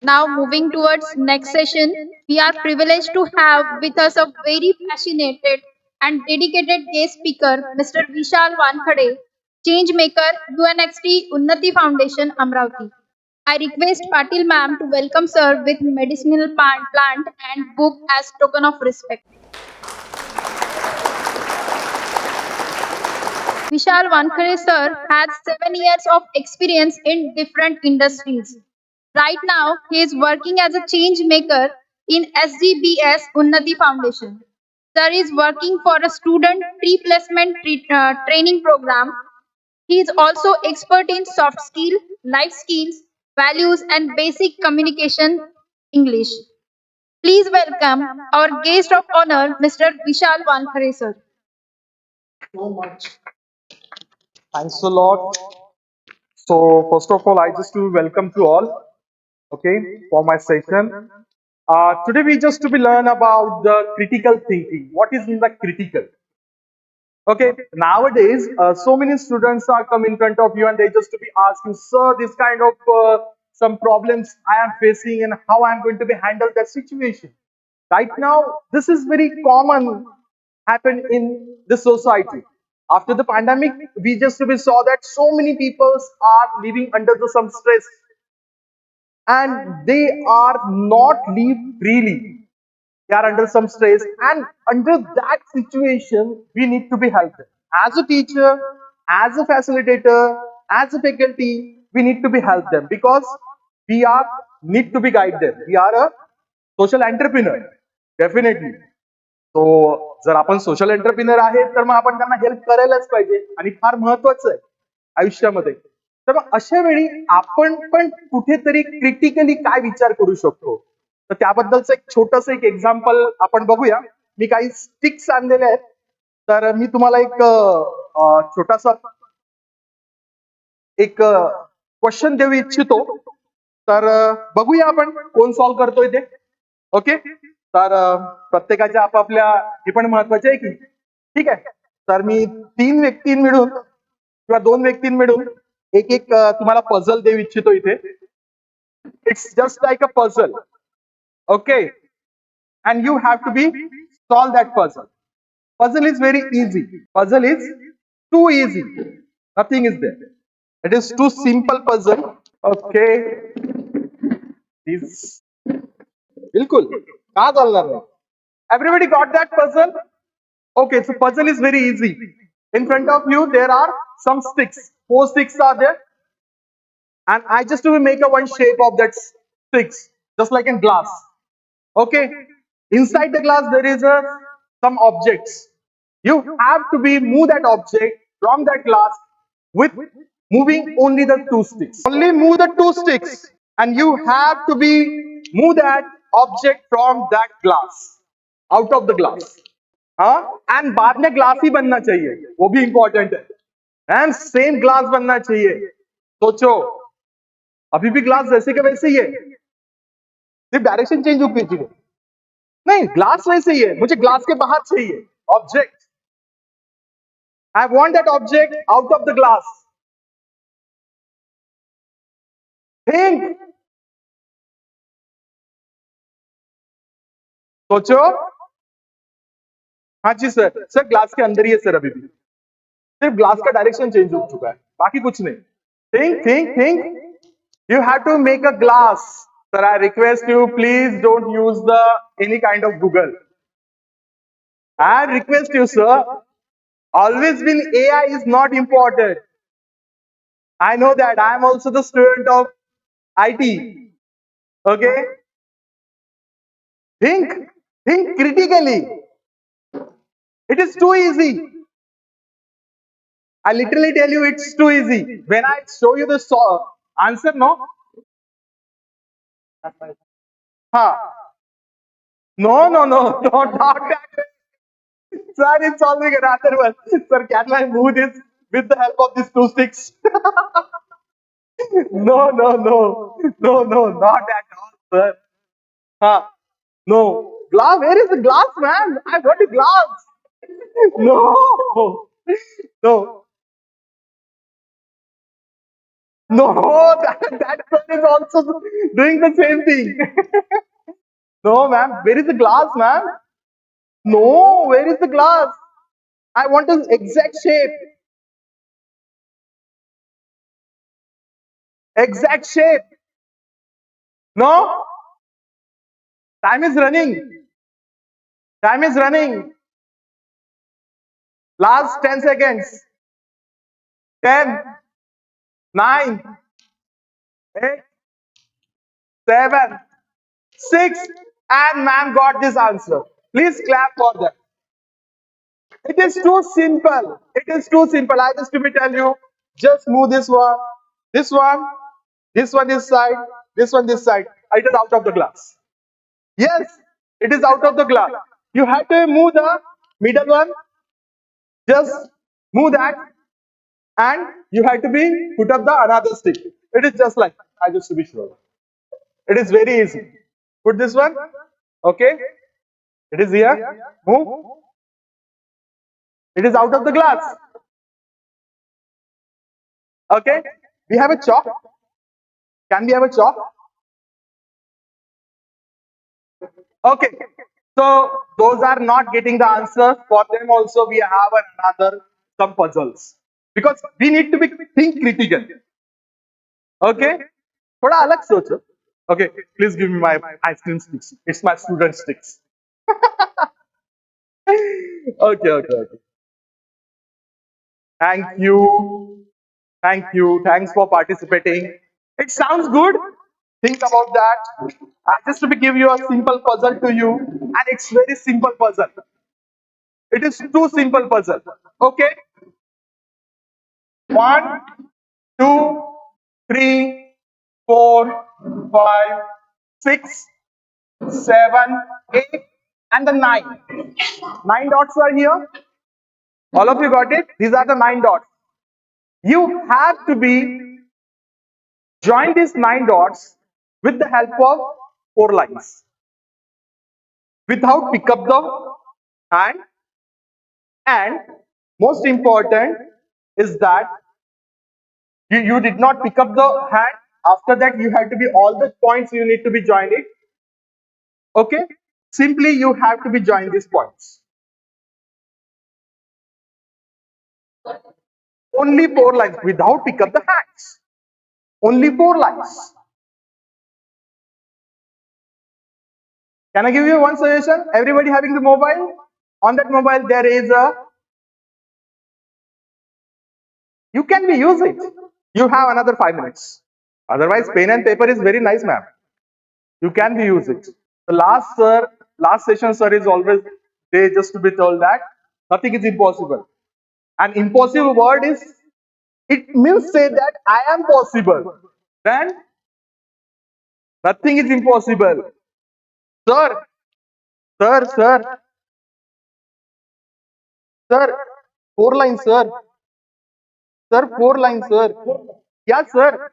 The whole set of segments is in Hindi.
Now moving towards next session, we are privileged to have with us a very passionate and dedicated guest speaker, Mr. Vishal Wankhade, Changemaker, UNXT Unnati Foundation, Amravati. I request Patil ma'am to welcome sir with medicinal plant and book as token of respect. Vishal Wankhede sir has 7 years of experience in different industries. Right now, he is working as a change maker in SGBS Unnati Foundation. Sir is working for a student training program. He is also expert in soft skill, life skills, values, and basic communication English. Please welcome our guest of honor, Mr. Vishal Wankhare sir. So much. Thanks a lot. So first of all, I just to welcome to all, okay, for my session. Today we just to be learn about the critical thinking. What is in the critical? Okay, nowadays so many students are come in front of you and they just to be asking, sir, this kind of some problems I am facing and how I am going to be handle that situation. Right now, this is very common happen in the society. After the pandemic, we saw that so many people are living under the some stress and they are not live freely. They are under some stress, and under that situation, we need to be helped. As a teacher, as a facilitator, as a faculty, we need to be help them because we are need to be guide them. We are a social entrepreneur, definitely. सो जर आपण सोशल एंटरप्रिनर आहे तर मग आपण त्यांना हेल्प करायलाच पाहिजे आणि फार महत्वाचं आहे आयुष्यामध्ये. तर मग अशा वेळी आपण पण कुठेतरी क्रिटिकली काय विचार करू शकतो, तर त्याबद्दलच एक छोटस एक एक्झाम्पल आपण बघूया. मी काही स्टिक्स आणलेले आहेत, तर मी तुम्हाला एक छोटासा एक क्वेश्चन देऊ इच्छितो. तर बघूया आपण कोण सॉल्व्ह करतोय ते. ओके, तर प्रत्येकाच्या आपापल्या हे पण महत्वाचे आहे की, ठीक आहे. तर मी तीन व्यक्ती मिळून किंवा दोन व्यक्ती मिळून एक एक तुम्हाला पझल देऊ इच्छितो इथे. It's just like a puzzle. Okay, and you have to be solve that puzzle. Puzzle is very easy. Puzzle is too easy. Nothing is there. It is too simple puzzle. Okay, is बिल्कुल का चालणार नाही. Everybody got that puzzle? Okay, so puzzle is very easy. In front of you, there are some sticks. Four sticks are there, and I just will make a one shape of that sticks, just like in glass. Okay, inside the glass there is a some objects. You have to be move that object from that glass with moving only the two sticks. Only move the two sticks, and you have to be move that object from that glass, out of the glass. हाँ, एंड बाद में ग्लास ही बनना चाहिए, वो भी इंपॉर्टेंट है. एंड सेम ग्लास बनना चाहिए. सोचो, अभी भी ग्लास जैसे के वैसे ही है, सिर्फ डायरेक्शन चेंज हो गई थी. नहीं, ग्लास वैसे ही है, मुझे ग्लास के बाहर चाहिए object. I want that object out of the glass. Think, सोचो. हाँ जी सर, सर ग्लास के अंदर ही है सर, अभी भी सिर्फ ग्लास का डायरेक्शन चेंज हो चुका है, बाकी कुछ नहीं. Think think think. You have to make a glass. Sir, I request you, please don't use the any kind of Google. I request you, sir. Always been AI is not important. I know that. I am also the student of IT. Okay? Think, think critically. It is too easy. I literally tell you it's too easy. When I show you the answer, no? Huh. No, no, no, no, not that. Sir, it's solving another one. Sir, can I move this with the help of these two sticks? No, no, no, no, no, not at all, sir. Huh? No. Glass, where is the glass, man? I want a glass. No, no. No, that son is also doing the same thing. No, ma'am. Where is the glass, ma'am? No, where is the glass? I want the exact shape. Exact shape. No, time is running. Time is running. Last 10 seconds. 10, 9, 8, 7, 6, and ma'am got this answer. Please clap for that. It is too simple. It is too simple. I just to be tell you, just move this one, this one this side, this one this side. It is out of the glass. Yes, it is out of the glass. You have to move the middle one, just move that, and you have to be put up the another stick. It is just like I just to be sure. It is very easy. Put this one. Okay. It is here. Move. It is out of the glass. Okay. We have a chalk. Can we have a chalk? Okay. So those are not getting the answers. For them also we have another some puzzles because we need to be think critical. Okay. थोड़ा अलग सोचो. Okay. Please give me my ice cream sticks. It's my student sticks. Okay. Okay. Okay. Thank you. Thank you. Thanks for participating. It sounds good. Think about that. I just will give you a simple puzzle to you, and it's very simple puzzle. It is too simple puzzle. Okay. One, two, three, four, five, six, seven, eight, and the nine. 9 dots are here. All of you got it? These are the 9 dots. You have to be join these 9 dots with the help of 4 lines. Without pick up the hand, and most important is that you did not pick up the hand. After that, you have to be all the points you need to be joined it. Okay? Simply you have to be join these points. Only 4 lines without pick up the hands. Only 4 lines. Can I give you one suggestion? Everybody having the mobile? On that mobile there is a, you can be use it. You have another 5 minutes. Otherwise, pen and paper is very nice, ma'am. You can be use it. The last session, sir, is always they just to be told that nothing is impossible. An impossible word is it means say that I am possible. Then nothing is impossible. Sir, sir, sir, sir, 4 lines, sir. Sir, 4 lines, sir. Yes, sir.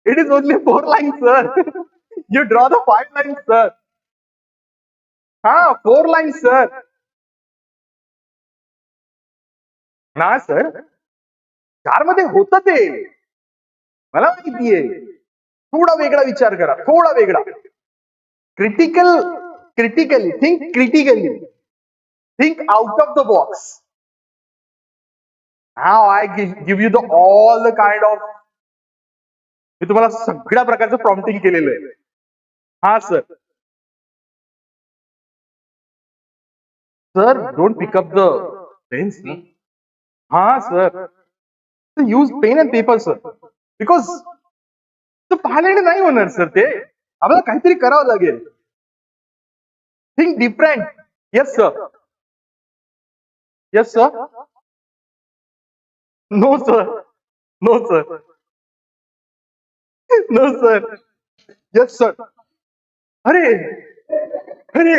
It is only 4 lines, sir. You draw the 5 lines, sir. 4 lines, sir. ना सर 4 मध्ये होतं ते मला माहितीये थोडा वेगळा विचार करा थोडा वेगळा critically think critically think out of the box. Now I give you the all the kind of मी तुम्हाला सगळ्या प्रकारचं प्रॉम्प्टिंग केलेलं आहे. हा sir sir don't pick up the pens. हा sir use pen and paper sir because पाहिल्याने नाही होणार सर ते आपल्याला काहीतरी करावं लागेल. Think different. Yes sir. Yes sir. No sir. No sir. No sir. Yes sir. अरे अरे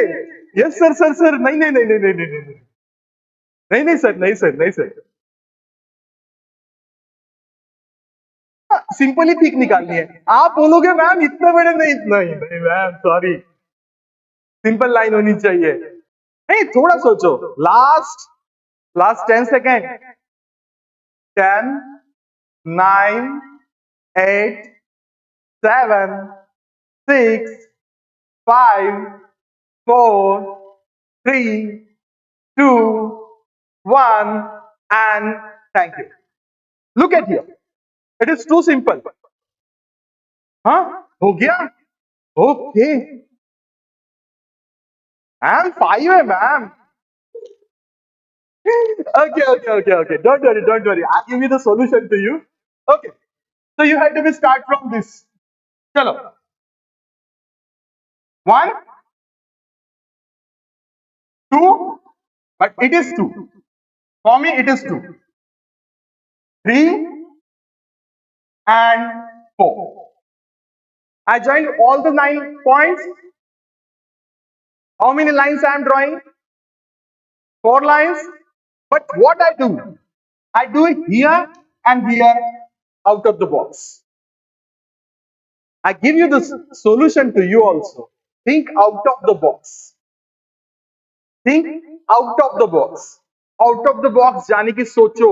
यस सर सर सर नहीं नहीं नहीं नहीं नहीं नहीं नहीं नहीं नहीं सर नहीं सर नहीं सर सिंपली पिक निकालनी है. आप बोलोगे मैम इतना बड़े नहीं नहीं नहीं मैम सॉरी सिंपल लाइन होनी चाहिए. नहीं थोड़ा सोचो. Last last 10 second. 10 9 8, 7, 6, 5, 4, 3, 2, 1, and thank you. Look at here. It is too simple. हाँ हो गया ओके मैम 5 है ma'am okay don't worry I'll give you the solution to you. Okay, so you have to be start from this. Chalo, 1, 2, but it is 2 for me, it is 2, 3 and 4. I joined all the 9 points. How many lines I am drawing? 4 lines. But what I do it here and here out of the box. I give you the solution to you also. Think out of the box. Think out of the box. Out of the box जाने की सोचो.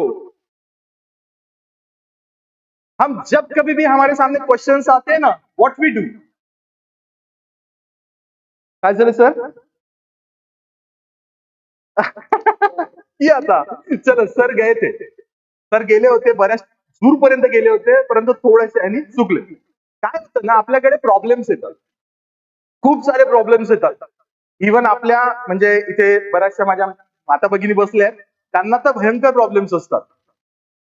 हम जब कभी भी हमारे सामने क्वेश्चंस आते हैं ना, what we do? काय झालं सर? किया था. चलो सर गए थे. सर गेले होते बऱ्याच दूरपर्यंत गेले होते, परंतु थोडेसे यांनी चुकले. काय होतं ना, आपल्याकडे प्रॉब्लेम्स येतात. खूप सारे प्रॉब्लेम्स येतात. इव्हन आपल्या म्हणजे इथे बऱ्याचशा माझ्या माता भगिनी बसल्या आहेत, त्यांना तर भयंकर प्रॉब्लेम्स असतात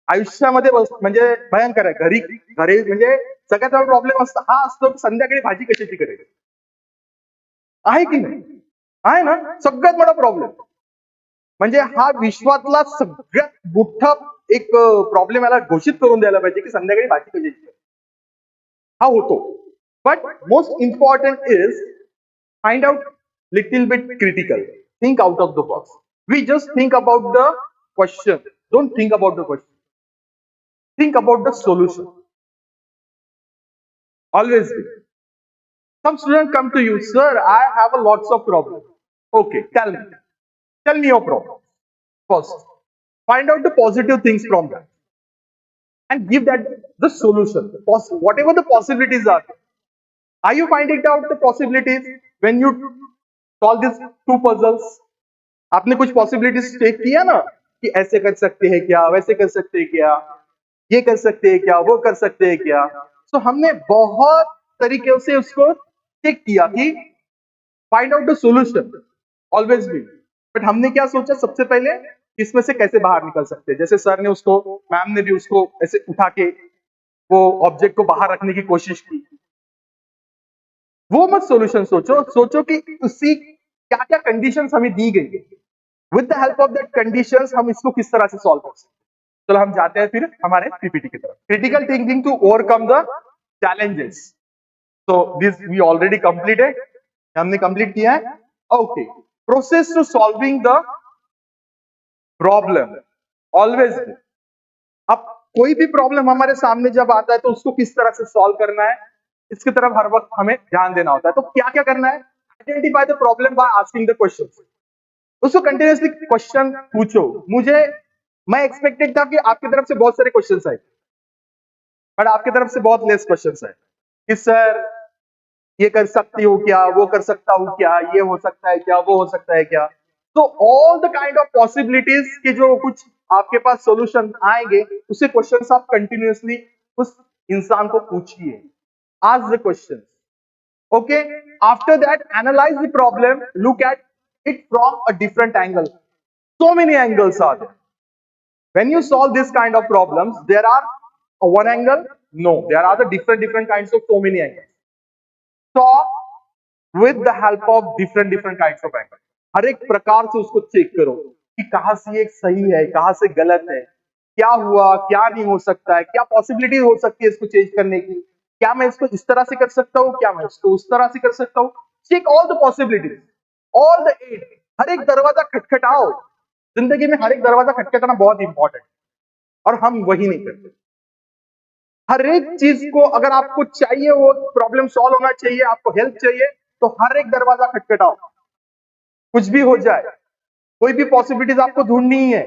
आयुष्यामध्ये. म्हणजे भयंकर आहे. घरी घरी म्हणजे सगळ्यात मोठा प्रॉब्लेम असतो हा असतो की संध्याकाळी भाजी कशाची करायची. आहे की नाही? आहे ना, सगळ्यात मोठा प्रॉब्लेम. म्हणजे हा विश्वातला सगळ्यात मोठा एक प्रॉब्लेम याला घोषित करून द्यायला पाहिजे की संध्याकाळी भाजी कशाची करायची. हा होतो. But most important is find out little bit critical. Think out of the box. We just think about the question. Don't think about the question. Think about the solution. Always be. Some students come to you, sir, I have a lots of problems. Okay, tell me. Tell me your problem. First, find out the positive things from that and give that the solution. Whatever the possibilities are you finding out the possibilities when you solve these 2 puzzles? आपने कुछ पॉसिबिलिटीज चेक किया ना कि ऐसे कर सकते हैं क्या, वैसे कर सकते हैं क्या, ये कर सकते हैं क्या, वो कर सकते हैं क्या. तो हमने बहुत तरीके से उसको चेक किया कि find out the solution. Always be. But हमने क्या सोचा सबसे पहले, इसमें से कैसे बाहर निकल सकते हैं. जैसे सर ने उसको, मैम ने भी उसको ऐसे उठा के वो ऑब्जेक्ट को बाहर रखने की कोशिश की. वो मत सॉल्यूशन सोचो. सोचो कि उसी क्या क्या कंडीशंस हमें दी गई है. With the help of that conditions हम इसको किस तरह से सॉल्व कर सकते हैं. चलो हम जाते हैं फिर हमारे पीपीटी की तरफ. Critical thinking to overcome the challenges. So this we already completed. हमने कंप्लीट किया है. Okay, process to solving the problem. Always. अब कोई भी प्रॉब्लम हमारे सामने जब आता है तो उसको किस तरह से सॉल्व करना है, इसकी तरफ हर वक्त हमें ध्यान देना होता है. तो क्या क्या करना है? Identify the problem by asking the questions. उसको कंटिन्यूअसली क्वेश्चन पूछो. मैं एक्सपेक्टेड था कि आपकी तरफ से बहुत सारे क्वेश्चंस आए, बट आपकी तरफ से बहुत लेस क्वेश्चंस आए कि सर ये कर सकती हो क्या, वो कर सकता हूँ क्या, ये हो सकता है क्या, वो हो सकता है क्या. तो all the kind of possibilities के जो कुछ आपके पास सॉल्यूशन आएंगे, उसे क्वेश्चंस आप कंटिन्यूअसली उस इंसान को पूछिए. Ask the questions. Okay, after that analyze the problem, look at it from a different angle. So many angles are there. When you solve this kind of problems, there are one angle? No, there are the different kinds of so many angles. Solve with the help of different kinds of angles. हर एक प्रकार से उसको चेक करो कि कहां से एक सही है, कहां से गलत है, क्या हुआ, क्या नहीं हो सकता है, क्या पॉसिबिलिटी हो सकती है इसको चेंज करने की, क्या मैं इसको इस तरह से कर सकता हूँ, क्या मैं इसको उस तरह से कर सकता हूँ. Check all the possibilities, all the 8. हर एक दरवाजा खटखटाओ. जिंदगी में हर एक दरवाजा खटखटाना बहुत इंपॉर्टेंट, और हम वही नहीं करते. हर एक चीज को अगर आपको चाहिए, वो प्रॉब्लम सॉल्व होना चाहिए, आपको हेल्प चाहिए, तो हर एक दरवाजा खटखटाओ. कुछ भी हो जाए, कोई भी पॉसिबिलिटीज आपको ढूंढनी है.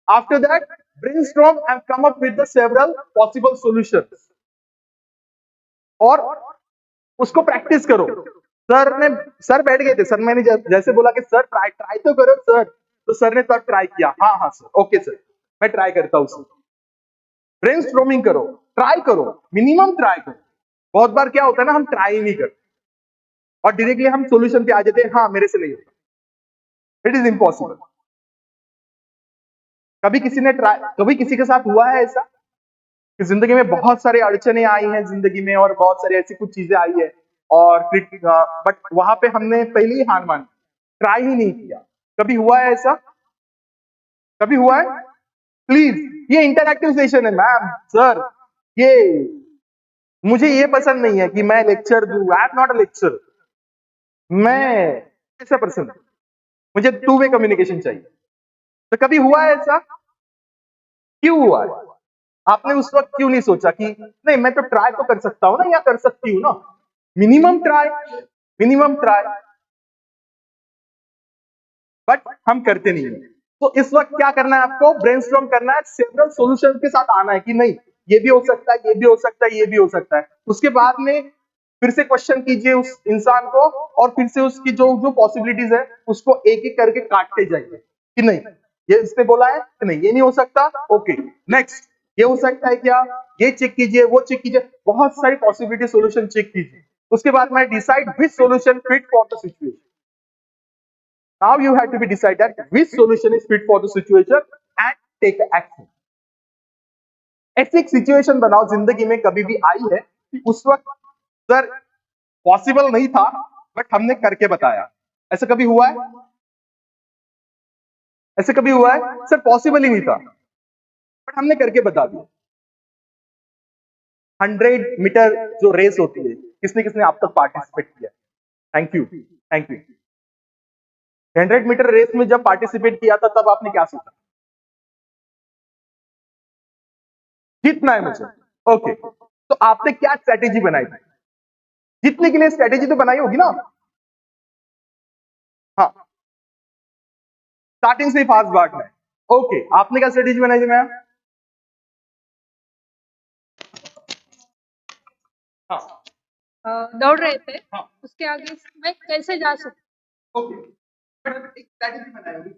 After that brainstorm and come up with the several possible solutions. और उसको प्रैक्टिस करो। सर बैठ गए थे, सर मैंने जैसे बोला कि सर ट्राई ट्राई तो करो सर, तो सर ने तब ट्राई किया, हाँ हाँ सर, ओके सर, मैं ट्राई करता हूँ सर। ब्रेनस्टॉर्मिंग करो, ट्राई करो, मिनिमम ट्राई करो। बहुत बार क्या होता है ना, हम ट्राई नहीं करते और डायरेक्टली हम सॉल्यूशन पे आ जाते हैं, हाँ मेरे से नहीं होता, इट इज इम्पॉसिबल। कभी किसी ने ट्राई, कभी किसी के साथ हुआ है ऐसा कि जिंदगी में बहुत सारी अड़चने आई हैं जिंदगी में और बहुत सारी ऐसी कुछ चीजें आई है और बट वहां पे हमने पहले ही हार मान, ट्राई ही नहीं किया? कभी हुआ है ऐसा? कभी हुआ है? प्लीज, ये इंटरैक्टिव सेशन है मैम सर, ये मुझे ये पसंद नहीं है कि मैं लेक्चर दूं, आई एम नॉट अ लेक्चर, मैं ऐसा पर्सन, मुझे टू वे कम्युनिकेशन चाहिए। तो कभी हुआ है ऐसा? क्यों हुआ है? आपने उस वक्त क्यों नहीं सोचा कि नहीं मैं तो ट्राई तो कर सकता हूं ना, या कर सकती हूँ ना, minimum try, minimum try, but हम करते नहीं है। तो इस वक्त क्या करना है आपको? ब्रेनस्टॉर्म करना है, सेवरल सॉल्यूशन के साथ आना है कि नहीं ये भी हो सकता है, ये भी हो सकता है, ये भी हो सकता है। उसके बाद में फिर से क्वेश्चन कीजिए उस इंसान को और फिर से उसकी जो जो पॉसिबिलिटीज है उसको एक एक करके काटते जाइए कि नहीं ये इसने बोला है कि नहीं ये नहीं हो सकता, ओके नेक्स्ट ये हो सकता है क्या, ये चेक कीजिए, वो चेक कीजिए, बहुत सारी पॉसिबिलिटी सॉल्यूशन चेक कीजिए। उसके बाद में decide which solution fit for the situation. Now you have to be decided which solution is fit for the situation and take action. ऐसी एक सिचुएशन बनाओ जिंदगी में कभी भी आई है कि उस वक्त सर पॉसिबल नहीं था बट हमने करके बताया। ऐसा कभी हुआ है? ऐसे कभी हुआ है सर पॉसिबल ही नहीं था बट हमने करके बता दिया? 100 मीटर जो रेस होती है, किसने किसने आप तक पार्टिसिपेट किया? Thank you, thank you. 100 metre race में जब पार्टिसिपेट किया था तब आपने क्या सोचा? जीतना है मुझे, ओके। तो आपने क्या स्ट्रेटेजी बनाई थी? जीतने के लिए स्ट्रेटेजी तो बनाई होगी ना? हाँ, स्टार्टिंग से ही फास्ट भागना है, ओके। आपने क्या स्ट्रेटेजी बनाई थी मैम? हाँ, दौड़ रहे थे, हाँ, उसके आगे मैं कैसे जा सकती ओके, बट एक स्ट्रेटेजी बनाई होगी।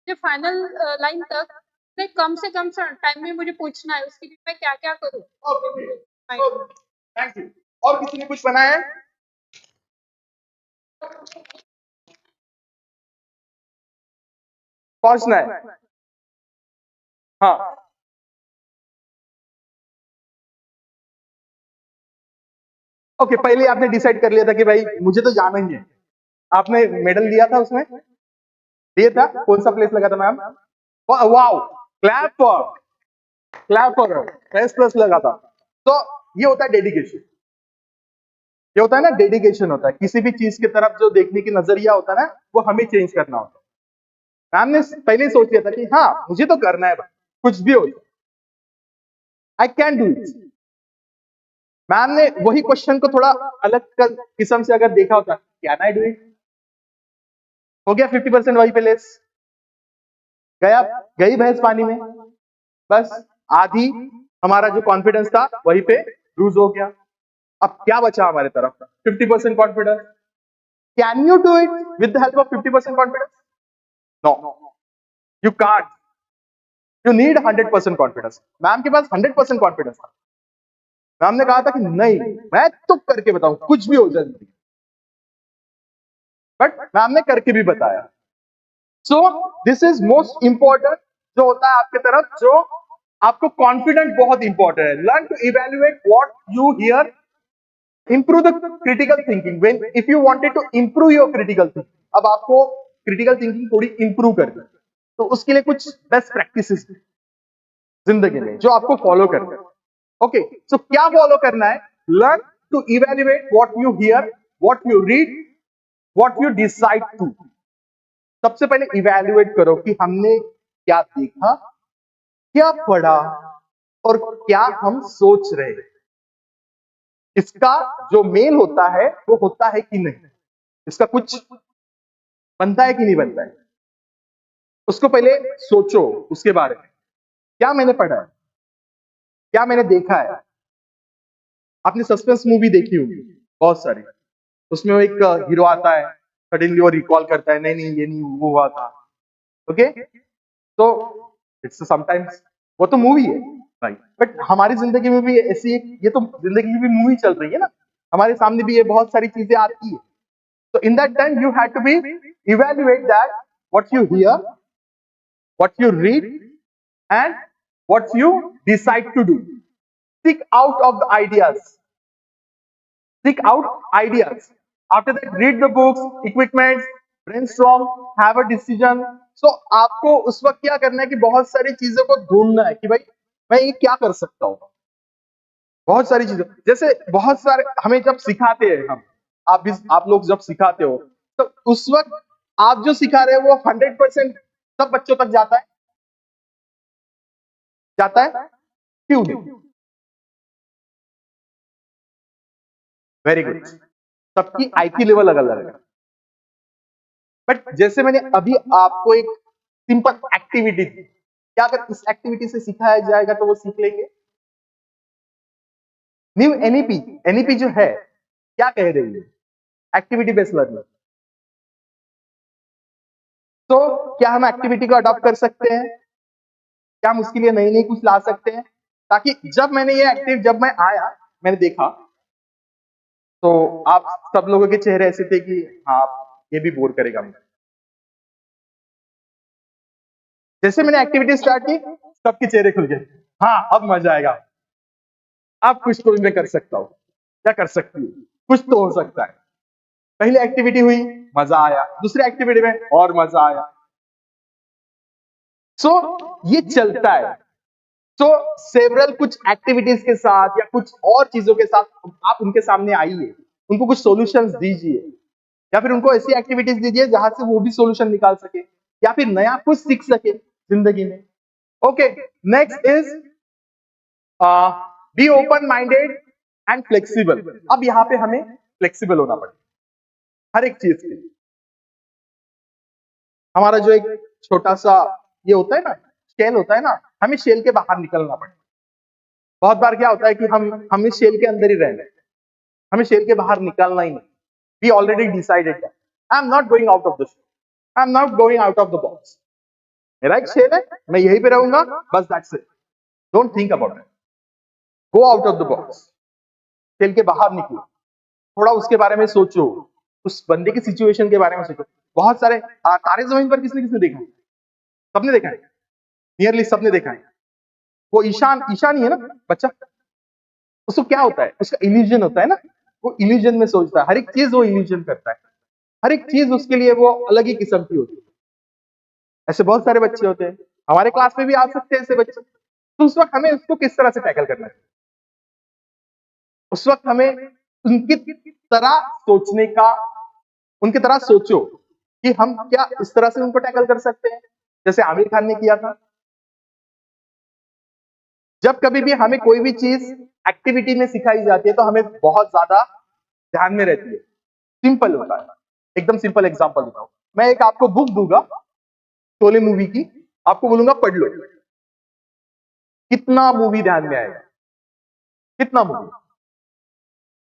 हूँ फाइनल लाइन तक, मैं कम से कम टाइम में मुझे पूछना है, उसके लिए मैं क्या क्या करूँ? Okay, thank you. और किसी ने कुछ बनाया है? पहुंचना है, हाँ, ओके। पहले आपने डिसाइड कर लिया था कि भाई मुझे तो जाना ही है। आपने मेडल लिया था उसमें? लिया था? कौन सा प्लेस लगा था ma'am? Wow, clap for, clap for, press plus लगा था। तो ये होता है डेडिकेशन, ये होता है ना डेडिकेशन, होता है किसी भी चीज की तरफ जो देखने की नजरिया होता है ना वो हमें चेंज करना होता है। मैम ने पहले ही सोच लिया था कि हाँ मुझे तो करना है भाई, कुछ भी हो जाए, I can do it. Ma'am ने वही क्वेश्चन को थोड़ा अलग किस्म से अगर देखा होता, कैन आई डू इट, हो गया 50% वही पे लेस, गया, गई भैंस पानी में, बस आधी हमारा जो कॉन्फिडेंस था वहीं पे लूज हो गया। अब क्या बचा हमारे तरफ? 50% confidence. Can you do it with the help of 50% confidence? No, you can't, you need 100% confidence. Ma'am के पास 100% कॉन्फिडेंस था। मैम ने कहा था कि नहीं मैं तो करके बताऊं कुछ भी हो जाए, बट मैम ने करके भी बताया। So this is most important जो होता है आपके तरफ, जो आपको कॉन्फिडेंट बहुत इंपॉर्टेंट है। Learn to evaluate what you hear, improve the critical thinking when if you wanted to improve your critical thinking. अब आपको क्रिटिकल थिंकिंग थोड़ी इंप्रूव करनी है, तो उसके लिए कुछ बेस्ट प्रैक्टिसेस जिंदगी में जो आपको फॉलो करना है। ओके, सो क्या फॉलो करना है? Learn to evaluate what you hear, what you read, what you decide to. सबसे पहले इवेल्युएट करो कि हमने क्या देखा, क्या पढ़ा और क्या हम सोच रहे हैं। इसका जो मेल होता है वो होता है कि नहीं, इसका कुछ बनता है कि नहीं बनता है, उसको पहले सोचो। उसके बारे में क्या मैंने पढ़ा है, क्या मैंने देखा है, आपने सस्पेंस मूवी देखी होगी बहुत सारी, उसमें वो एक हीरो आता है, सडनली वो रिकॉल करता है, नहीं नहीं ये नहीं वो हुआ था। ओके, तो इट्स समटाइम्स, वो तो मूवी है राइट, बट हमारी जिंदगी में भी ऐसी एक, ये तो जिंदगी की भी मूवी चल रही है ना, हमारे सामने भी ये बहुत सारी चीजें आती है। तो in that time you have to be evaluate that what you hear, what you read and what you decide to do. Seek out of the ideas. Seek out ideas. After that, read the books, equipments, brainstorm, have a decision. So आपको उस वक्त क्या करना है कि बहुत सारी चीजों को ढूंढना है कि भाई मैं ये क्या कर सकता हूँ। बहुत सारी चीजें, जैसे बहुत सारे हमें जब सिखाते हैं हम, आप लोग जब सिखाते हो, तो उस वक्त आप जो सिखा रहे हो वो 100% सब बच्चों तक जाता है, क्यों नहीं? वेरी गुड, सबकी आईक्यू लेवल अलग अलग है। बट जैसे मैंने अभी आपको एक सिंपल एक्टिविटी दी, क्या अगर इस एक्टिविटी से सिखाया जाएगा तो वो सीख लेंगे? न्यू एनईपी, एनईपी जो है क्या कह रही है? Activity based learning. तो क्या हम एक्टिविटी को अडॉप्ट कर सकते हैं? क्या हम उसके लिए नई नई कुछ ला सकते हैं, ताकि जब मैं आया, मैंने देखा तो आप सब लोगों के चेहरे ऐसे थे कि हाँ ये भी बोर करेगा मुझे। जैसे मैंने एक्टिविटी स्टार्ट की, सबके चेहरे खुल गए, हाँ अब मजा आएगा, अब कुछ तो मैं कर सकता हूँ, क्या कर सकती हूँ, कुछ तो हो सकता है। पहली एक्टिविटी हुई, मजा आया, दूसरी एक्टिविटी में और मजा आया। सो ये चलता है। सो सेवरल कुछ एक्टिविटीज के साथ या कुछ और चीजों के साथ आप उनके सामने आइए, उनको कुछ सॉल्यूशंस दीजिए, या फिर उनको ऐसी एक्टिविटीज दीजिए जहां से वो भी सॉल्यूशन निकाल सके या फिर नया कुछ सीख सके जिंदगी में। Okay, next is be open minded and flexible. अब यहाँ पे हमें फ्लेक्सिबल होना पड़ेगा हर एक चीज के लिए। हमारा जो एक छोटा सा ये होता है ना, शेल होता है ना, हमें शेल के बाहर निकलना पड़ेगा। बहुत बार क्या होता है कि हम इस शेल के अंदर ही रहने, हमें शेल के बाहर निकलना ही नहीं। We already decided that I am not going out of the shell, I am not going out of the box. मेरा एक शेल है, मैं यहीं पे रहूंगा, बस that's it, don't think about it, go out of the box, shell के बाहर निकलो, थोड़ा उसके बारे में सोचो, उस बंदे की सिचुएशन के बारे में सोचो। बहुत सारे तारे जमीन पर किसने किसने देखा है? सबने देखा है, नियरली सबने देखा है। वो ईशान ही है ना बच्चा, उसको क्या होता है, उसका इल्यूजन होता है ना, वो इल्यूजन में सोचता है, हर एक चीज वो इल्यूजन करता है, हर एक चीज उसके लिए वो अलग ही किस्म की होती है। ऐसे बहुत सारे बच्चे होते हैं, हमारे क्लास में भी आ सकते हैं ऐसे बच्चे। तो उस वक्त हमें उसको किस तरह से टैकल करना है? उस वक्त हमें उनकी तरह सोचने का, उनकी तरह सोचो कि हम क्या इस तरह से उनको टैकल कर सकते हैं, जैसे आमिर खान ने किया था। जब कभी भी हमें कोई भी चीज एक्टिविटी में सिखाई जाती है तो हमें बहुत ज्यादा ध्यान में रहती है। सिंपल होता है, एकदम सिंपल एग्जांपल देता हूं मैं, एक आपको बुक दूंगा शोले मूवी की, आपको बोलूंगा पढ़ लो, कितना मूवी ध्यान में आएगा? कितना मूवी?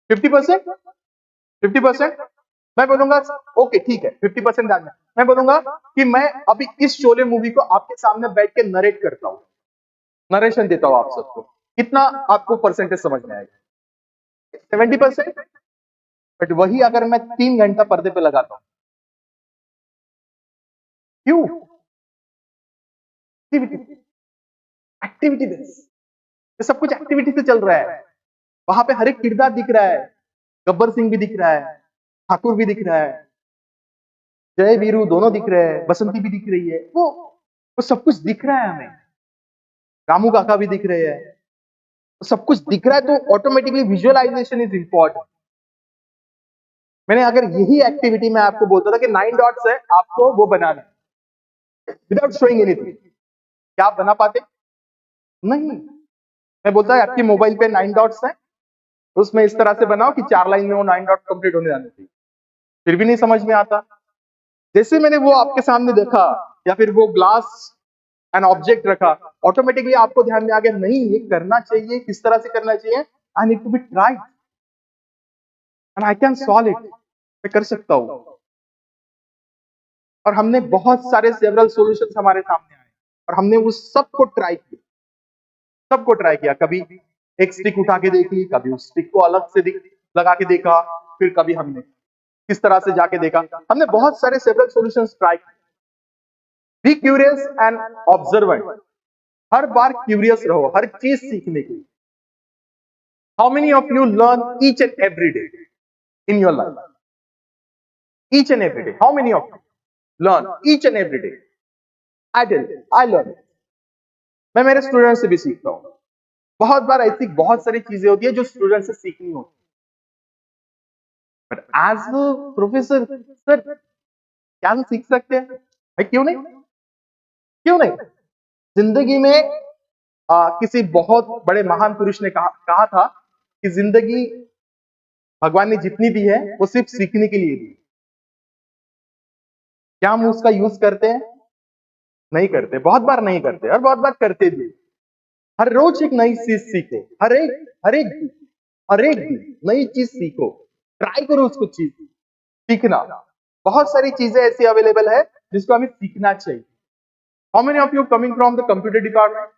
50%? 50%? मैं बोलूंगा ओके ठीक है 50% ध्यान में, मैं बोलूंगा कि मैं अभी इस शोले मूवी को आपके सामने बैठ के नरेट करता हूं, नरेशन देता हूं आप सबको, कितना आपको परसेंटेज समझ में आएगा? 70%? बट वही अगर मैं 3 घंटा पर्दे पे लगाता हूं, क्यों? एक्टिविटी, एक्टिविटी बेस, ये सब कुछ एक्टिविटी से चल रहा है। वहां पे हर एक किरदार दिख रहा है, गब्बर सिंह भी दिख रहा है, ठाकुर भी दिख रहा है, जय वीरू दोनों दिख रहे हैं, बसंती भी दिख रही है, वो सब कुछ दिख रहा है हमें, रामू काका भी दिख रहे हैं, सब कुछ दिख रहा है, तो ऑटोमेटिकली विजुअलाइजेशन इज इंपॉर्टेंट। मैंने अगर यही एक्टिविटी में आपको बोलता था कि 9 डॉट्स है, आपको वो बनाना विदाउट शोइंग एनीथिंग, क्या आप बना पाते? नहीं। मैं बोलता है आपकी मोबाइल पे 9 डॉट्स है, उसमें इस तरह से बनाओ कि 4 लाइन में वो 9 डॉट कंप्लीट होने जाने चाहिए, फिर भी नहीं समझ में आता। जैसे मैंने वो आपके सामने देखा, या फिर वो ग्लास एन ऑब्जेक्ट रखा, ऑटोमेटिकली आपको ध्यान में आ गया नहीं ये करना चाहिए, किस तरह से करना चाहिए, I need to be try and I can solve it, मैं कर सकता हूं। और हमने बहुत सारे सेवरल सॉल्यूशंस हमारे सामने आए और हमने उस सबको ट्राई किया, सबको ट्राई किया। कभी एक स्टिक उठा के देखी, कभी उस स्टिक को अलग से लगा के देखा, फिर कभी हमने किस तरह से जाके देखा। हमने बहुत सारे सेवरल सॉल्यूशंस ट्राई किए। Be curious and observant, her bar curious रहो हर चीज सीखने के लिए। How many of you learn each and every day in your life? Each and every day, how many of you learn each and every day? I learn. मैं मेरे स्टूडेंट से भी सीखता हूं। बहुत बार ऐसी बहुत सारी चीजें होती है जो स्टूडेंट से सीखनी होती है, बट एज प्रोफेसर सर क्या हम सीख सकते हैं? क्यों नहीं, क्यों नहीं? जिंदगी में किसी बहुत बड़े महान पुरुष ने कहा था कि जिंदगी भगवान ने जितनी दी है वो सिर्फ सीखने के लिए दी। क्या हम उसका यूज करते हैं? नहीं करते, बहुत बार नहीं करते और बहुत बार करते भी। हर रोज एक नई चीज सीखो, हर एक दिन नई चीज सीखो, ट्राई करो उसको चीज सीखना। बहुत सारी चीजें ऐसी अवेलेबल है जिसको हमें सीखना चाहिए। How many of you coming from the computer department?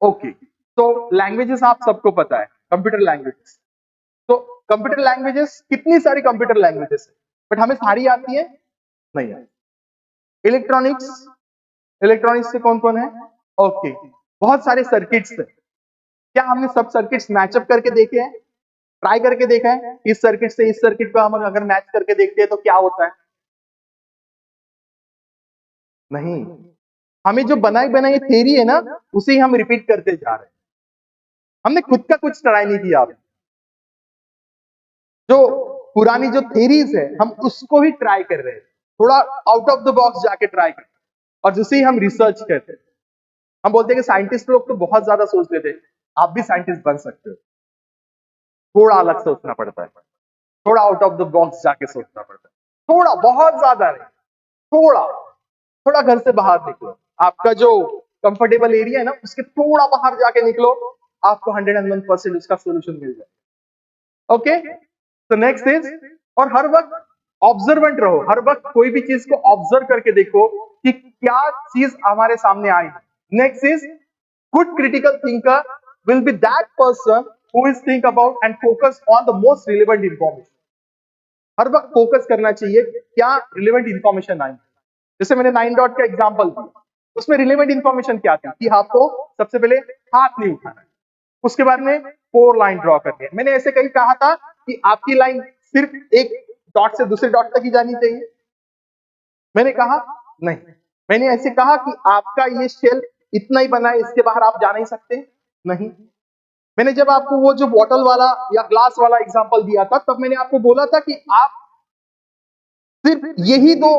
Okay, तो लैंग्वेजेस आप सबको पता है, कंप्यूटर लैंग्वेजेस। तो कंप्यूटर लैंग्वेजेस कितनी सारी कंप्यूटर लैंग्वेजेस है, बट हमें सारी आती है? नहीं आती। इलेक्ट्रॉनिक्स, इलेक्ट्रॉनिक्स से कौन कौन है? ओके, बहुत सारे सर्किट्स है। क्या हमने सब सर्किट्स मैचअप करके देखे हैं, ट्राई करके देखा है? इस सर्किट से इस सर्किट को हम अगर मैच करके देखते हैं तो क्या होता है? नहीं। हमें जो बनाई बनाई थ्योरी है ना उसे ही हम रिपीट करते जा रहे हैं, हमने खुद का कुछ ट्राई नहीं किया। जो पुरानी जो थ्योरीज है हम उसको ही ट्राई कर रहे हैं, थोड़ा आउट ऑफ द बॉक्स जाके ट्राई कर, और जिसे ही हम रिसर्च करते हैं। हम बोलते हैं कि साइंटिस्ट लोग तो बहुत ज्यादा सोचते थे, आप भी साइंटिस्ट बन सकते हो। थोड़ा अलग सोचना पड़ता है, थोड़ा आउट ऑफ द बॉक्स जाके सोचना पड़ता है, थोड़ा, बहुत ज्यादा नहीं, थोड़ा थोड़ा घर से बाहर निकलो। आपका जो कंफर्टेबल एरिया है ना उसके थोड़ा बाहर जाके निकलो, आपको 101% उसका सोल्यूशन मिल जाए। ओके, तो नेक्स्ट इज, और हर वक्त ऑब्जर्वेंट रहो, हर वक्त कोई भी चीज को ऑब्जर्व करके देखो कि क्या चीज हमारे सामने आई। Next is, good critical thinker will be that person who is think about and focus on the most relevant information. हर वक्त फोकस करना चाहिए क्या रिलेवेंट इंफॉर्मेशन आई। जैसे मैंने 9 डॉट का एग्जांपल दिया, उसमें रिलेवेंट इंफॉर्मेशन क्या थी कि आपको सबसे पहले हाथ नहीं उठाना है, उसके बाद में 4 लाइन ड्रॉ करनी है। मैंने ऐसे कहीं कहा था कि आपकी लाइन सिर्फ एक डॉट से दूसरे डॉट तक ही जानी चाहिए? मैंने कहा नहीं। मैंने ऐसे कहा कि आपका ये शेल इतना ही बना है, इसके बाहर आप जा नहीं सकते? नहीं। मैंने जब आपको वो जो बॉटल वाला या ग्लास वाला एग्जांपल दिया था तब मैंने आपको बोला था कि आप सिर्फ यही 2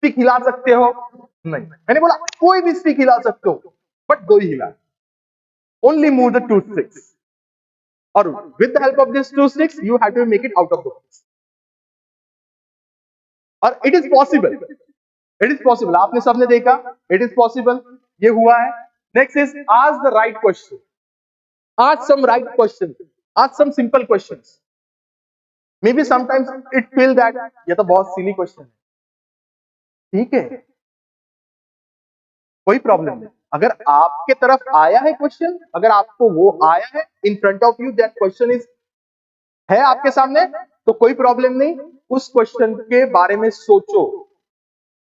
स्टिक हिला सकते हो? नहीं। मैंने बोला कोई भी स्टिक हिला सकते हो बट 2 ही हिला, ओनली मूव द 2 स्टिक्स, और with the help of this 2 sticks you have to make it out of the box. और it is possible, it is possible, आपने सबने देखा, इट इज पॉसिबल, ये हुआ है। Next is ask the right question, ask some right question, ask some simple questions. Maybe sometimes it feel that ये तो बहुत सिली क्वेश्चन है, ठीक है, कोई प्रॉब्लम नहीं। अगर आपके तरफ आया है क्वेश्चन, अगर आपको वो आया है in front of you, that question is है आपके सामने, तो कोई प्रॉब्लम नहीं, उस क्वेश्चन के बारे में सोचो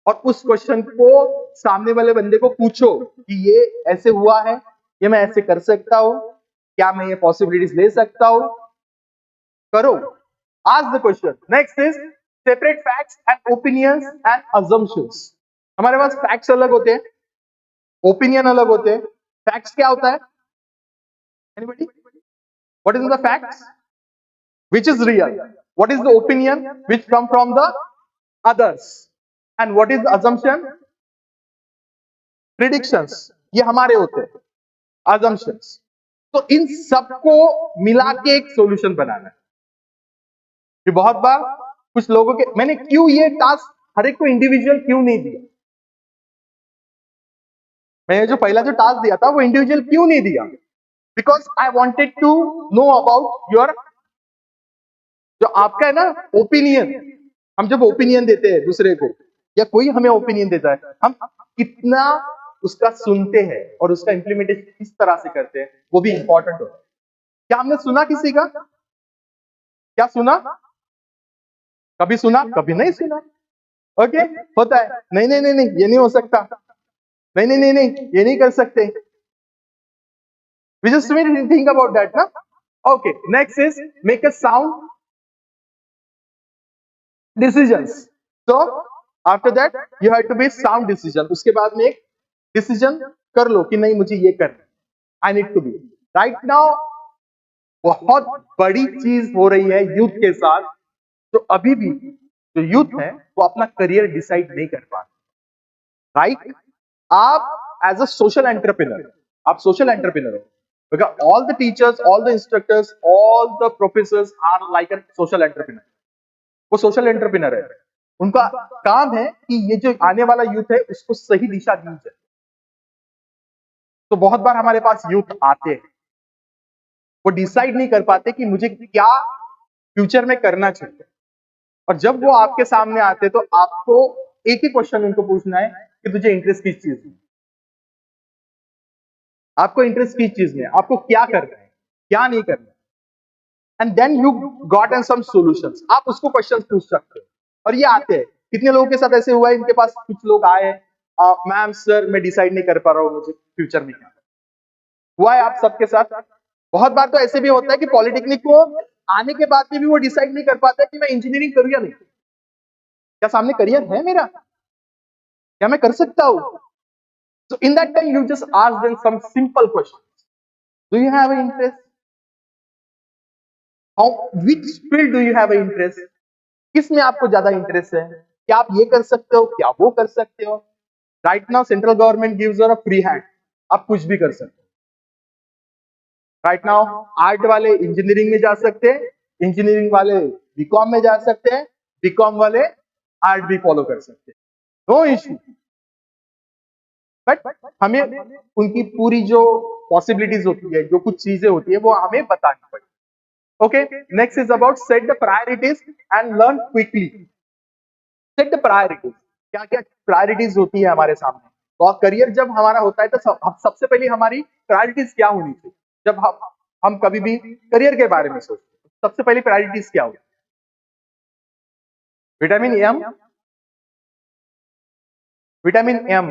और उस क्वेश्चन को सामने वाले बंदे को पूछो कि ये ऐसे हुआ है, ये मैं ऐसे कर सकता हूं, क्या मैं ये पॉसिबिलिटीज ले सकता हूं? करो, ask the question. Next is separate facts and opinions and assumptions. हमारे पास फैक्ट्स अलग होते हैं, ओपिनियन अलग होते हैं। फैक्ट्स क्या होता है? Anybody? What is the facts which is real? What is the opinion which come from the others? And what is the assumption? Predictions, ये हमारे होते हैं assumptions। तो इन सबको मिला के एक सॉल्यूशन बनाना है। कि बहुत बार कुछ लोगों के, मैंने क्यों ये टास्क हर एक को इंडिविजुअल क्यों नहीं दिया? मैंने जो पहला जो टास्क दिया था वो इंडिविजुअल क्यों नहीं दिया? Because I wanted to know about your, जो आपका है ना ओपिनियन। हम जब ओपिनियन देते हैं दूसरे को या कोई हमें ओपिनियन देता है, हम कितना उसका सुनते हैं और उसका इम्प्लीमेंटेशन किस तरह से करते हैं वो भी इंपॉर्टेंट होता है। क्या हमने सुना किसी का? क्या सुना? कभी सुना, कभी नहीं सुना। ओके, होता है। नहीं नहीं नहीं नहीं, ये नहीं हो सकता। नहीं नहीं नहीं नहीं, ये नहीं कर सकते। We just need to think about that, ना? Okay, next is make a sound decisions. So after that you have to be sound decision. उसके बाद में एक डिसीजन कर लो कि नहीं मुझे ये करना, I need to be. Right now बहुत बड़ी चीज हो रही है यूथ के साथ, तो अभी भी जो यूथ है वो अपना करियर डिसाइड नहीं कर पा रहे। राइट, आप एज अ सोशल एंटरप्रेन्योर, आप सोशल एंटरप्रेन्योर हो, because all the teachers, all the instructors, all the professors are like a social entrepreneur. वो सोशल एंटरप्रेन्योर है। उनका काम है कि ये जो आने वाला यूथ है उसको सही दिशा दी जाए। तो बहुत बार हमारे पास यूथ आते हैं, वो डिसाइड नहीं कर पाते कि मुझे क्या फ्यूचर में करना चाहिए, और जब वो आपके सामने आते तो आपको एक ही क्वेश्चन उनको पूछना है कि तुझे इंटरेस्ट किस चीज में, आपको इंटरेस्ट किस चीज में, आपको क्या करना है, क्या नहीं करना, and then you got and some solutions. आप उसको क्वेश्चन पूछ सकते हो, और ये आते हैं। कितने लोगों के साथ ऐसे हुआ है, इनके पास कुछ लोग आए, मैम सर मैं डिसाइड नहीं कर पा रहा हूँ मुझे फ्यूचर में क्या हुआ है। आप सबके साथ बहुत बार तो ऐसे भी होता है कि पॉलिटेक्निक को आने के बाद भी वो डिसाइड नहीं कर पाता कि मैं इंजीनियरिंग करूँ या नहीं, क्या सामने करियर है मेरा, क्या मैं कर सकता हूँ। So in that time you just ask them some simple questions. Do you have an interest? How, which field do you have an interest? किसमें आपको ज्यादा इंटरेस्ट है, क्या आप ये कर सकते हो, क्या वो कर सकते हो। Right now central government gives a free hand, आप कुछ भी कर सकते हो। राइट नाउ आर्ट वाले इंजीनियरिंग में जा सकते हैं, इंजीनियरिंग वाले बीकॉम में जा सकते हैं, बीकॉम वाले आर्ट भी फॉलो कर सकते हैं, नो इश्यू। बट हमें उनकी पूरी जो पॉसिबिलिटीज होती है, जो कुछ चीजें होती है वो हमें बतानी पड़ेगी। Okay, next is about set the priorities and learn quickly. Set the priorities, क्या क्या प्रायोरिटीज होती है हमारे सामने, और करियर जब हमारा होता है तो सबसे पहले हमारी प्रायोरिटीज क्या होनी चाहिए। जब हम कभी भी करियर के बारे में सोचते हैं, सबसे पहले प्रायोरिटीज क्या होगी? Vitamin M, vitamin M,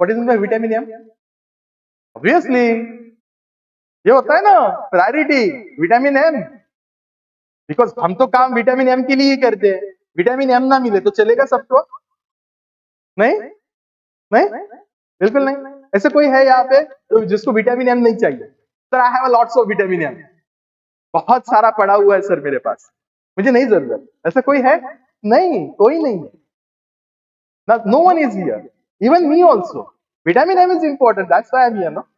what is the vitamin M? Obviously ये होता है ना प्रायोरिटी, विटामिन एम। बिकॉज हम तो काम विटामिन एम के लिए ही करते हैं, विटामिन एम ना मिले तो चलेगा सबको? नहीं नहीं, बिल्कुल नहीं। ऐसे कोई है यहाँ पे तो जिसको विटामिन एम नहीं चाहिए? Sir I have lots of vitamin M, बहुत सारा पड़ा हुआ है सर मेरे पास, मुझे नहीं जरूरत। ऐसा कोई है? नहीं, कोई नहीं है। No one is here, even me also. Vitamin M is important, that's why I am here, no?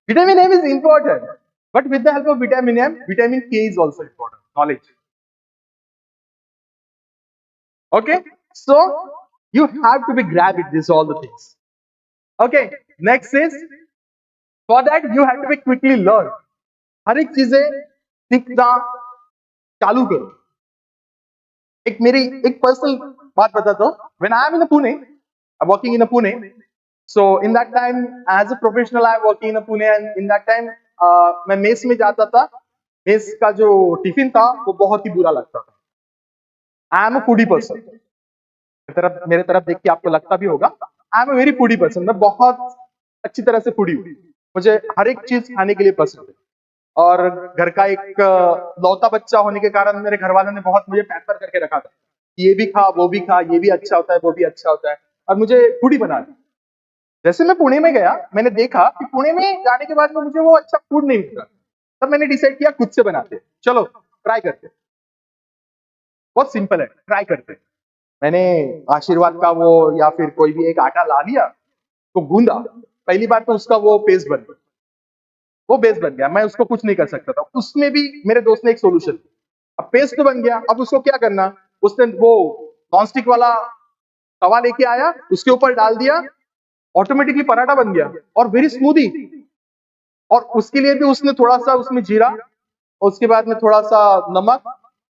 Vitamin M is important, but with the help of vitamin M, vitamin K is also important. Knowledge. Okay, so you have to be grab it. These all the things. Okay, next is for that you have to be quickly learn. हर एक चीजें सीखना चालू करो। एक मेरी एक पर्सनल बात बताता हूँ। When I am in Pune, I'm working in Pune. So in that time, as a professional, I'm working in Pune, and in that time, मैं मेस में जाता था। मेस का जो टिफिन था वो बहुत ही बुरा लगता था। I am a foodie person, मेरे तरफ देख के आपको लगता भी होगा, I am a very foodie person. मैं बहुत अच्छी तरह से फूडी हूँ, मुझे हर एक चीज खाने के लिए पसंद है। और घर का एक लौता बच्चा होने के कारण मेरे घर वालों ने बहुत मुझे पैम्पर करके रखा था, ये भी खा, वो भी खा, ये भी अच्छा होता है, वो भी अच्छा होता है, और मुझे फूडी बना दिया। जैसे मैं पुणे में गया, मैंने देखा कि पुणे में जाने के बाद में मुझे वो अच्छा फूड नहीं मिल रहा, तब मैंने डिसाइड किया खुद से बनाते, चलो ट्राई करते। बहुत सिंपल है, ट्राई करते। मैंने आशीर्वाद का वो या फिर कोई भी एक आटा ला लिया, तो गूंदा। पहली बार तो उसका वो पेस्ट बन गया, वो बेस बन गया, मैं उसको कुछ नहीं कर सकता था। उसमें भी मेरे दोस्त ने एक सोल्यूशन, अब पेस्ट तो बन गया, अब उसको क्या करना, उसने वो नॉन स्टिक वाला तवा लेके आया, उसके ऊपर डाल दिया, ऑटोमेटिकली पराठा बन गया और वेरी स्मूदी। और उसके लिए भी उसने थोड़ा सा उसमें जीरा और उसके बाद में थोड़ा सा नमक,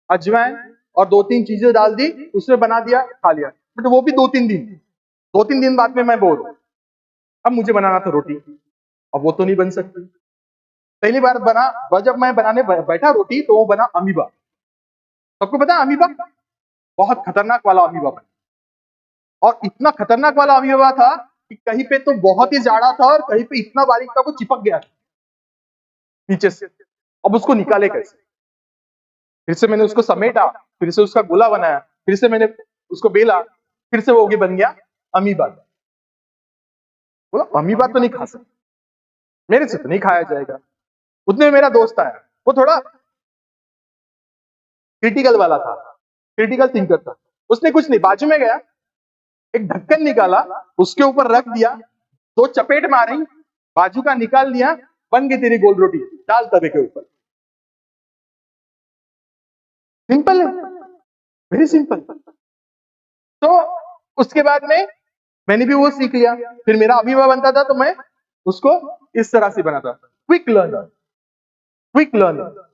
अजवाइन और 2-3 चीजें डाल दी, उसने बना दिया, खा लिया। बट वो भी 2-3 दिन बाद में मैं बोर हूं। अब मुझे बनाना था रोटी, अब वो तो नहीं बन सकती। पहली बार जब मैं बनाने बैठा रोटी, तो वो बना अमीबा। सबको पता है अमीबा? बहुत खतरनाक वाला अमीबा बना। और इतना खतरनाक वाला अमीबा था कि कहीं पे तो बहुत ही जाड़ा था और कहीं पे इतना बारीक था वो चिपक गया था नीचे से। अब उसको निकाले कैसे? फिर से मैंने उसको समेटा, फिर से उसका गोला बनाया, फिर से मैंने उसको बेला, फिर से वो बन गया अमीबा। बोला अमीबा तो नहीं खा सकते, मेरे से तो नहीं खाया जाएगा। उतने में मेरा दोस्त आया, वो थोड़ा क्रिटिकल वाला था, क्रिटिकल थिंकर था। उसने कुछ नहीं, बाजू में गया, एक ढक्कन निकाला, उसके ऊपर रख दिया, 2 चपेट मारी, बाजू का निकाल लिया, बन गई तेरी गोल रोटी, डाल तवे के ऊपर। सिंपल है, वेरी सिंपल। तो उसके बाद में मैंने भी वो सीख लिया। फिर मेरा अमीबा बनता था तो मैं उसको इस तरह से बनाता। Quick learner, quick learner.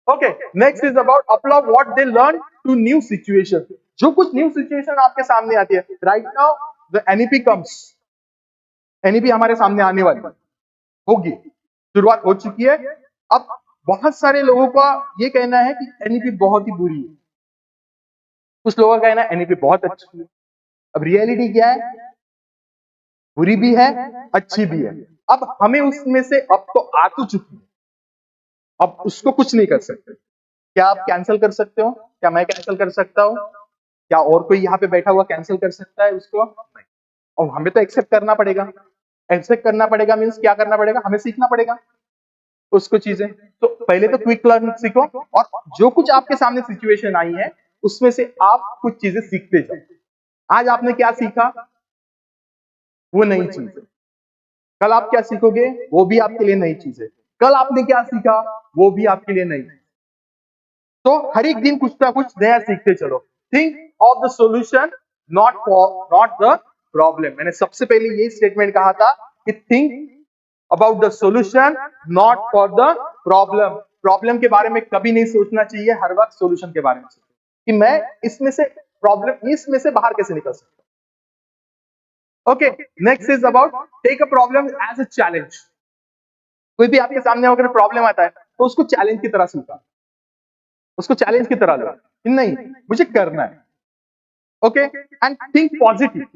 Okay, next is about apply what they learn to new situation. जो कुछ न्यू सिचुएशन आपके सामने आती है, right now the NEP comes, NEP हमारे सामने आने वाली होगी, शुरुआत हो चुकी है। अब बहुत सारे लोगों का ये कहना है कि एनईपी बहुत ही बुरी है, कुछ लोगों का कहना है एनईपी बहुत अच्छी है। अब रियलिटी क्या है? बुरी भी है, अच्छी भी है। अब हमें उसमें से अब तो आ तो चुकी है, अब उसको कुछ नहीं कर सकते। क्या आप कैंसिल कर सकते हो? क्या मैं कैंसिल कर सकता हूँ? क्या और कोई यहाँ पे बैठा हुआ कैंसिल कर सकता है उसको? नहीं। और हमें तो एक्सेप्ट करना पड़ेगा। एक्सेप्ट करना पड़ेगा मीन्स क्या करना पड़ेगा? हमें सीखना पड़ेगा उसको चीजें। तो पहले तो क्विक लर्न सीखो, और जो कुछ आपके सामने सिचुएशन आई है उसमें से आप कुछ चीजें सीखते जाओ। आज आपने क्या सीखा, वो नई चीज है। कल आप क्या सीखोगे, वो भी आपके लिए नई चीज है। कल आपने क्या सीखा, वो भी आपके लिए नई। तो हर एक दिन कुछ ना कुछ नया सीखते चलो। Think of the solution, not the problem. मैंने सबसे पहले यही स्टेटमेंट कहा था कि think about the solution, not for the problem. Problem के बारे में कभी नहीं सोचना चाहिए, हर वक्त सॉल्यूशन के बारे में सोचो कि मैं इसमें से इसमें से बाहर कैसे निकल सकता हूं। Okay, next is about take a problem as a challenge. कोई भी आपके सामने अगर प्रॉब्लम आता है तो उसको चैलेंज की तरह स्वीकार, उसको चैलेंज की तरह लो, नहीं मुझे करना है। Okay, and think positive,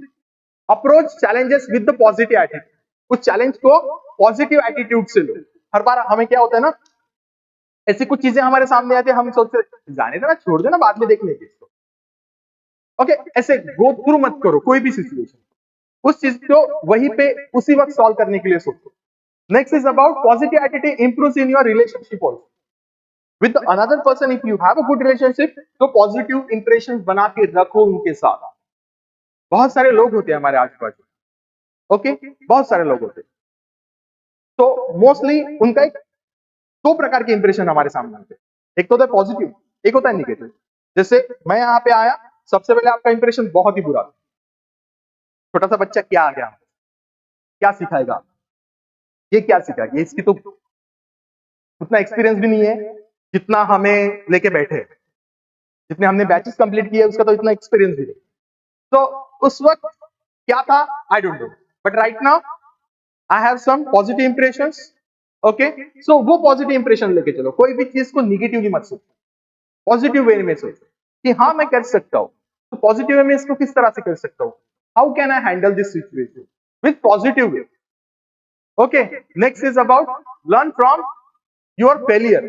approach challenges with the positive attitude. उस चैलेंज को पॉजिटिव एटीट्यूड से लो। हर बार हमें क्या होता है ना, ऐसी कुछ चीजें हमारे सामने आती है, हम सोचते हैं जाने देना, छोड़ देना, बाद में देख लेंगे इसको। ओके, ऐसे गो थ्रू मत करो कोई भी सिचुएशन, उस चीज को वहीं पे उसी वक्त सॉल्व करने के लिए सोचो। Next is about positive attitude improves in your relationship also with another person. If you have a good relationship, तो पॉजिटिव इंप्रेशन बना के रखो उनके साथ। बहुत सारे लोग होते हैं हमारे आजू बाजू, ओके, बहुत सारे लोग होते हैं। तो मोस्टली उनका एक 2 प्रकार के इंप्रेशन हमारे सामने आते हैं। एक तो होता है पॉजिटिव, एक होता है निगेटिव। जैसे मैं यहाँ पे आया, सबसे पहले आपका इंप्रेशन बहुत ही बुरा था। छोटा सा बच्चा क्या आ गया, क्या सिखाएगा, ये क्या सिखाएगा, इसकी तो उतना एक्सपीरियंस भी नहीं है जितना हमें लेके बैठे हैं। जितने हमने बैचेस कंप्लीट किए उसका तो इतना एक्सपीरियंस भी नहीं। तो उस वक्त क्या था, I don't know, but right now I have some positive impressions. Okay, so वो पॉजिटिव इंप्रेशन लेके चलो, कोई भी चीज को निगेटिवली मत सोचो, पॉजिटिव वे में सोचो कि हाँ मैं कर सकता हूँ। तो पॉजिटिव वे में इसको किस तरह से कर सकता हूँ, how can I handle this situation with positive way. Okay, next is about learn from your failure.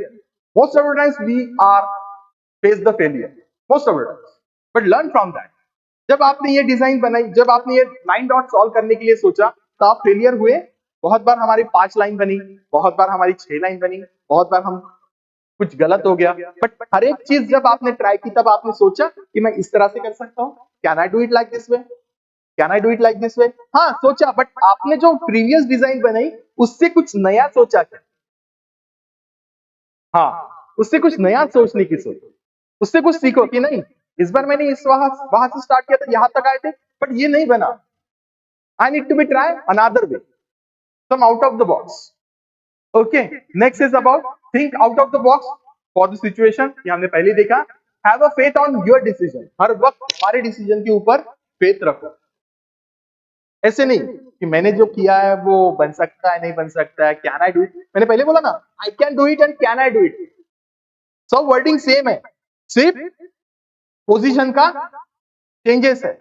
Most of the times we are face the failure, most of the times, but learn from that. जब आपने ये डिजाइन बनाई, जब आपने ये 9 डॉट सॉल्व करने के लिए सोचा, तो आप फेलियर हुए। बहुत बार हमारी 5 लाइन बनी, बहुत बार हमारी 6 लाइन बनी, बहुत बार हम कुछ गलत हो गया, बट हर एक चीज जब आपने ट्राई की तब आपने सोचा कि मैं इस तरह से कर सकता हूँ, can I do it like this way, can I do it like this way. हाँ सोचा, बट आपने जो प्रीवियस डिजाइन बनाई उससे कुछ नया सोचा क्या? हाँ, उससे कुछ नया सोचने की सोचो, उससे कुछ सीखो कि नहीं इस बार मैंने इस वहां से स्टार्ट किया था, यहां तक आए थे, बट ये नहीं बना. I need to be try another way, some out of the box. Okay, next is about think out of the box for the situation. ये हमने पहले देखा. Have a faith on your decision. हर वक्त हमारे डिसीजन के ऊपर फेथ रखो. ऐसे नहीं कि मैंने जो किया है वो बन सकता है, नहीं बन सकता है, कैन आई डू इट. मैंने पहले बोला ना, I can do it and can I do it. सब वर्डिंग सेम है, सिर्फ पोजीशन का चेंजेस है.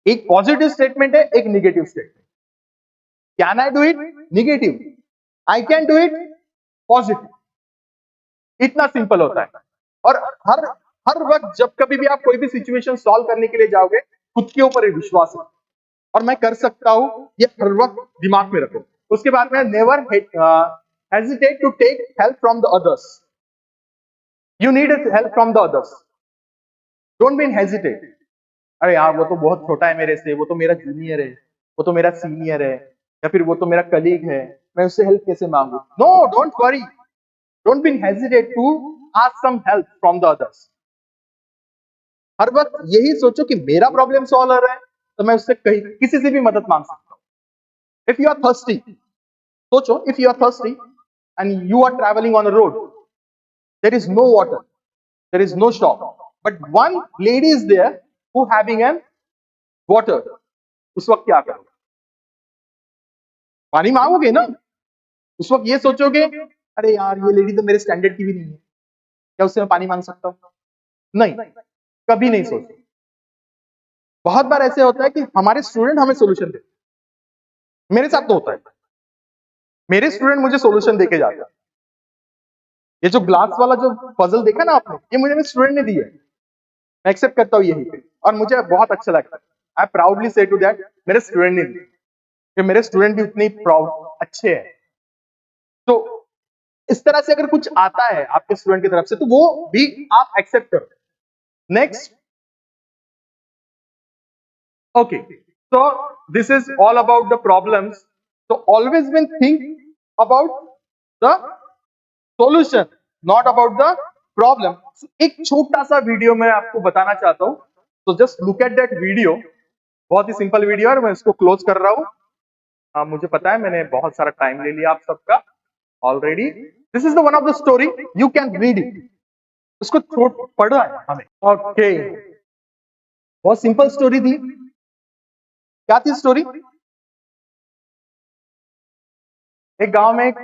एक पॉजिटिव स्टेटमेंट है, एक negative statement. Can I do it negative, I can do it positive. इतना सिंपल होता है. और हर हर वक्त जब कभी भी आप कोई भी सिचुएशन सॉल्व करने के लिए जाओगे, खुद के ऊपर विश्वास है और मैं कर सकता हूं, ये हर वक्त दिमाग में रखो. उसके बाद में never hesitate to take help from the others. You need help from the others. Don't be hesitate. अरे यार वो तो बहुत छोटा है मेरे से, वो तो मेरा जूनियर है, वो तो मेरा सीनियर है, या फिर वो तो मेरा कलीग है, मैं उससे हेल्प कैसे मांगू. No, don't worry. Don't be hesitate to ask some help from the others. हर वक्त यही सोचो कि मेरा प्रॉब्लम सॉल्व हो रहा है तो मैं उससे किसी से भी मदद मांग सकता हूँ. इफ यू आर थर्स्टी, सोचो, if you are thirsty and you are travelling on a road, there is no water, there is no shop, but one lady is there who having an water. उस वक्त क्या करोगे? पानी मांगोगे ना. उस वक्त ये सोचोगे, अरे यार ये लेडी तो मेरे स्टैंडर्ड की भी नहीं है, क्या उससे मैं पानी मांग सकता हूँ? नहीं, कभी नहीं सोचो. बहुत बार ऐसे होता है कि हमारे स्टूडेंट हमें सोल्यूशन देते. मेरे साथ तो होता है, मेरे स्टूडेंट मुझे सोल्यूशन देके जाते हैं. ये जो ग्लास वाला जो पजल देखा ना आपने, ये मुझे मेरे स्टूडेंट ने दिया है. मैं एक्सेप्ट करता हूँ यही पे, और मुझे बहुत अच्छा लगता है. I proudly say to that मेरे स्टूडेंट ने दिया, कि मेरे स्टूडेंट भी उतने प्राउड अच्छे हैं. तो इस तरह से अगर कुछ आता है आपके स्टूडेंट की तरफ से तो वो भी आप एक्सेप्ट करो. Next. Okay, so this is all about the problems. So always when think about the solution, not about the problem. So, एक छोटा सा वीडियो मैं आपको बताना चाहता हूँ. So just look at that video. बहुत ही सिंपल वीडियो है और मैं इसको क्लोज कर रहा हूँ. मुझे पता है मैंने बहुत सारा टाइम ले लिया आप सबका already. This is the one of the story, you can read it. उसको पढ़ना है हमें. ओके, बहुत सिंपल स्टोरी थी. क्या थी स्टोरी? एक गांव में एक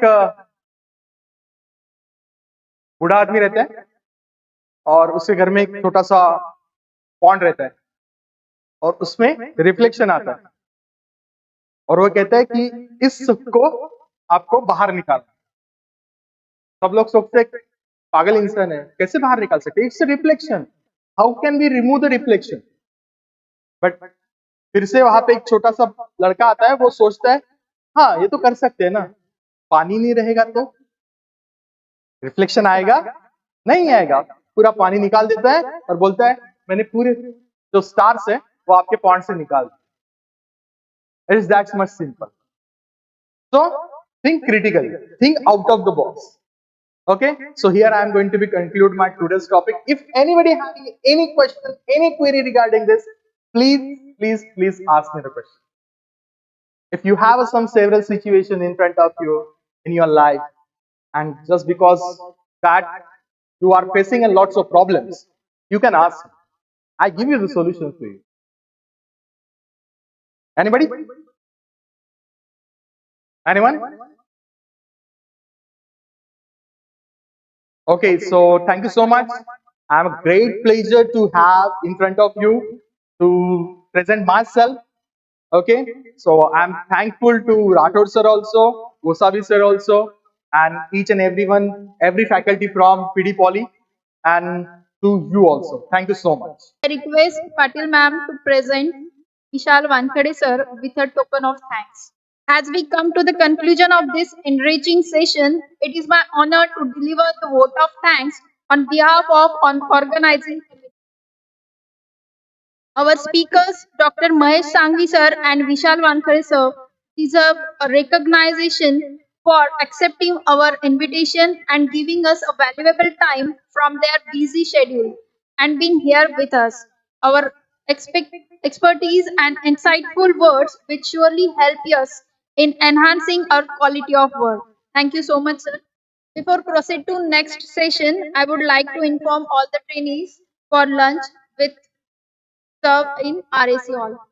बूढ़ा आदमी रहता है और उसके घर में एक छोटा सा पॉन्ड रहता है और उसमें रिफ्लेक्शन आता है और वो कहता है कि इस को आपको बाहर निकालना. सब लोग सोचते हैं पागल इंसान है, कैसे बाहर निकाल सकते? It's reflection, how can we remove the reflection? But फिर से वहां पे एक छोटा सा लड़का आता है, वो सोचता है हाँ ये तो कर सकते हैं ना, पानी नहीं रहेगा तो रिफ्लेक्शन आएगा? नहीं आएगा. पूरा पानी निकाल देता है और बोलता है मैंने पूरे जो स्टार्स है वो आपके पॉइंट से निकाल दिए. It is that much simple. So think critically, think out of the box. Okay, so here I am going to be conclude my today's topic. If anybody having any question, any query regarding this, please ask me the question. If you have some several situation in front of you in your life, and just because that you are facing a lots of problems, you can ask me. I give you the solution for you. Anybody? Anyone? Okay, so thank you so much. I'm a great pleasure to have in front of you to present myself. Okay, so I'm thankful to Rathod sir also, Gosavi sir also, and each and everyone, every faculty from PD Poly, and to you also. Thank you so much. I request Patil ma'am to present Vishal Wankhede sir with a token of thanks. As we come to the conclusion of this enriching session, it is my honor to deliver the vote of thanks on behalf of organizing committee. Our speakers, Dr. Mahesh Sangvi sir and Vishal Wankhede sir, deserve a recognition for accepting our invitation and giving us a valuable time from their busy schedule. and being here with us. Our expect- expertise and insightful words which surely help us in enhancing our quality of work. Thank you so much, sir. Before proceed to next session, I would like to inform all the trainees for lunch with serve in RAC hall.